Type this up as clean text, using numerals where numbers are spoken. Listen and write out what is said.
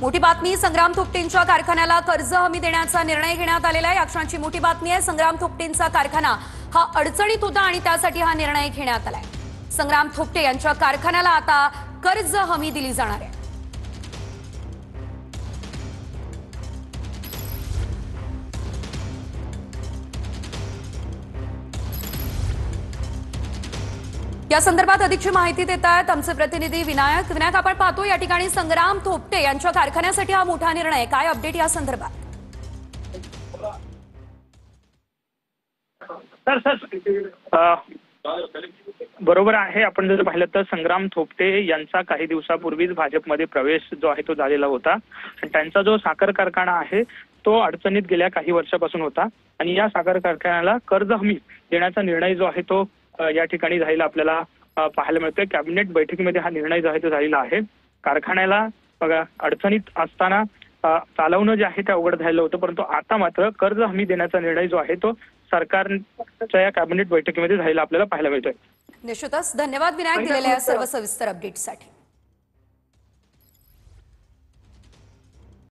मोठी बातमी, संग्राम थोपटेंच्या कारखान्याला कर्ज हमी देण्याचा निर्णय घेण्यात आलेला आहे। या क्षणाची मोठी बातमी आहे। संग्राम थोपटेंचा कारखाना हा अडचणीत होता आणि त्यासाठी हा निर्णय घेण्यात आलाय। संग्राम थोपटे यांच्या कारखान्याला आता कर्ज हमी दिली जाणार आहे। या संदर्भात अधिकची माहिती देत आहेत आमचे प्रतिनिधी विनायक। विनायक, आपण पाहतो या ठिकाणी संग्राम थोपटे यांच्या कारखान्यासाठी हा मोठा निर्णय, काय अपडेट या संदर्भात? बरोबर आहे। आपण जर पाहिलं तर संग्राम थोपटे यांचा काही दिवसापूर्वीच भाजपमध्ये प्रवेश जो आहे तो झालेला होता आणि त्यांचा जो साखर कारखाना आहे तो अडचणीत गेल्या काही वर्षापासून होता आणि या साखर कारखान्याला कर्ज हमी देण्याचा निर्णय जो आहे तो या ठिकाणी झालेला आपल्याला पाहायला मिळतोय। कॅबिनेट बैठकीमध्ये हा निर्णय जो आहे तो झालेला आहे। कारखान्याला अडचणीत असताना चालवणं जे आहे ते अवघड झालेलं होतं, परंतु आता मात्र कर्ज हमी देण्याचा निर्णय जो आहे तो सरकारच्या या कॅबिनेट बैठकीमध्ये झालेला आपल्याला पाहायला मिळतोय। निश्चितच धन्यवाद विनायक, दिलेल्या सर्व सविस्तर अपडेटसाठी।